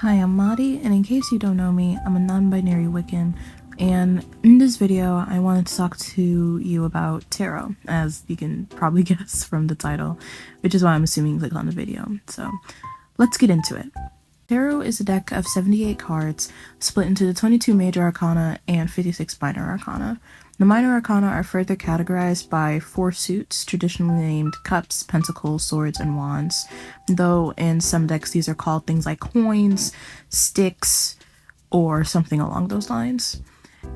Hi, I'm Madi, and in case you don't know me, I'm a non-binary Wiccan, and in this video, I wanted to talk to you about tarot, as you can probably guess from the title, which is why I'm assuming you clicked on the video. So, let's get into it. Tarot is a deck of 78 cards, split into the 22 major arcana and 56 minor arcana. The minor arcana are further categorized by 4 suits, traditionally named cups, pentacles, swords, and wands, though in some decks these are called things like coins, sticks, or something along those lines.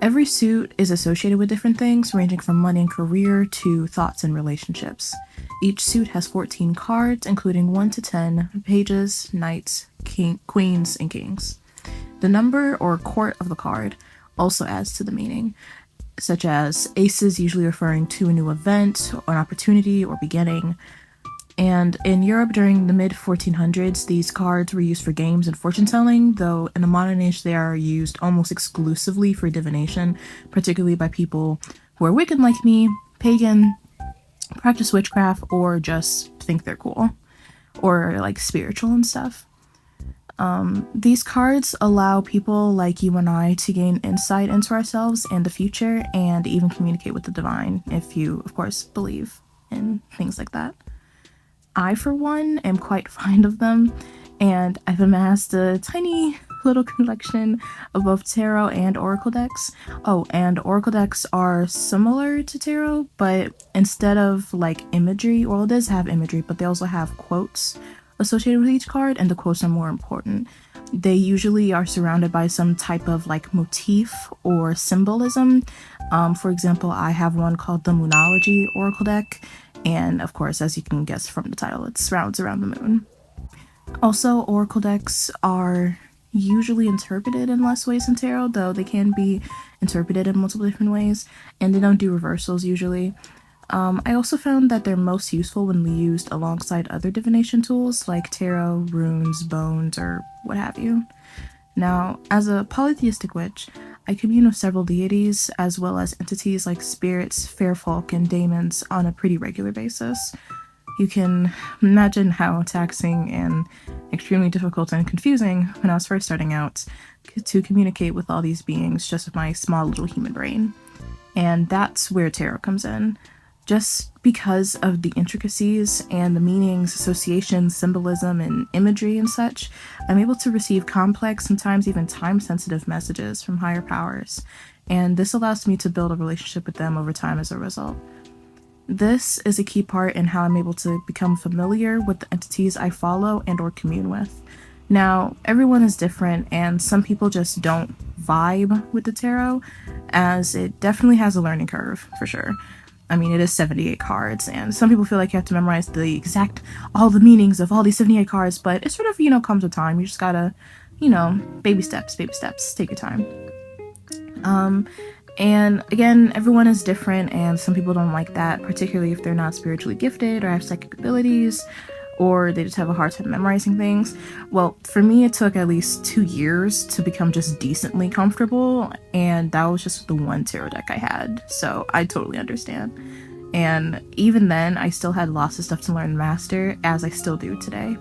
Every suit is associated with different things, ranging from money and career to thoughts and relationships. Each suit has 14 cards, including 1 to 10 pages, knights, queens, and kings. The number or court of the card also adds to the meaning, such as aces usually referring to a new event, or an opportunity, or beginning. And in Europe during the mid-1400s, these cards were used for games and fortune-telling, though in the modern age they are used almost exclusively for divination, particularly by people who are Wiccan like me, pagan, practice witchcraft, or just think they're cool, or like spiritual and stuff. These cards allow people like you and I to gain insight into ourselves and the future, and even communicate with the divine, if you, of course, believe in things like that. I, for one, am quite fond of them, and I've amassed a tiny little collection of both tarot and oracle decks. Oh, and oracle decks are similar to tarot, but instead of like imagery, well, it does have imagery, but they also have quotes associated with each card, and the quotes are more important. They usually are surrounded by some type of like motif or symbolism. For example, I have one called the Moonology Oracle deck, and of course, as you can guess from the title, it surrounds around the moon. Also, oracle decks are usually interpreted in less ways than tarot, though they can be interpreted in multiple different ways, and they don't do reversals usually. I also found that they're most useful when used alongside other divination tools like tarot, runes, bones, or what have you. Now, as a polytheistic witch, I commune with several deities, as well as entities like spirits, fair folk, and daemons on a pretty regular basis. You can imagine how taxing and extremely difficult and confusing when I was first starting out to communicate with all these beings just with my small little human brain. And that's where tarot comes in. Just because of the intricacies and the meanings, associations, symbolism, and imagery and such, I'm able to receive complex, sometimes even time-sensitive messages from higher powers, and this allows me to build a relationship with them over time as a result. This is a key part in how I'm able to become familiar with the entities I follow and or commune with. Now, everyone is different, and some people just don't vibe with the tarot, as it definitely has a learning curve, for sure. I mean, it is 78 cards, and some people feel like you have to memorize all the meanings of all these 78 cards, but it sort of, comes with time. You just gotta, baby steps, take your time. And again, everyone is different, and some people don't like that, particularly if they're not spiritually gifted or have psychic abilities, or they just have a hard time memorizing things. Well, for me, it took at least 2 years to become just decently comfortable, and that was just the one tarot deck I had, so I totally understand. And even then, I still had lots of stuff to learn and master, as I still do today.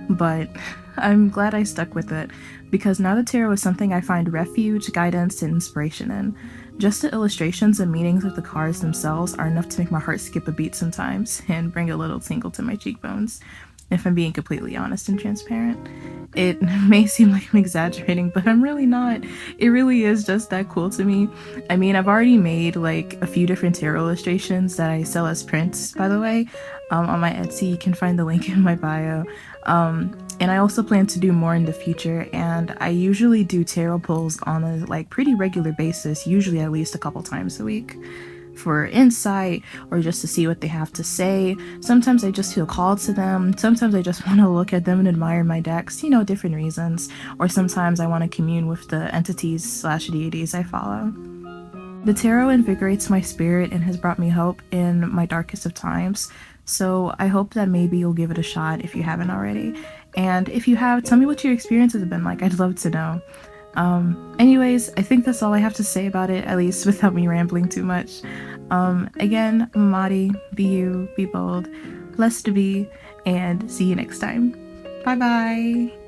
But I'm glad I stuck with it, because now the tarot is something I find refuge, guidance, and inspiration in. Just the illustrations and meanings of the cards themselves are enough to make my heart skip a beat sometimes and bring a little tingle to my cheekbones, if I'm being completely honest and transparent. It may seem like I'm exaggerating, but I'm really not. It really is just that cool to me. I mean, I've already made like a few different tarot illustrations that I sell as prints, by the way, on my Etsy. You can find the link in my bio. And I also plan to do more in the future, and I usually do tarot pulls on a pretty regular basis, usually at least a couple times a week, for insight or just to see what they have to say. Sometimes I just feel called to them, sometimes I just want to look at them and admire my decks, different reasons, or sometimes I want to commune with the entities/deities I follow. The tarot invigorates my spirit and has brought me hope in my darkest of times, so I hope that maybe you'll give it a shot if you haven't already. And if you have, tell me what your experiences have been like. I'd love to know. Anyways, I think that's all I have to say about it, at least without me rambling too much. Again, I'm Madi. Be you, be bold, blessed to be, and see you next time. Bye bye!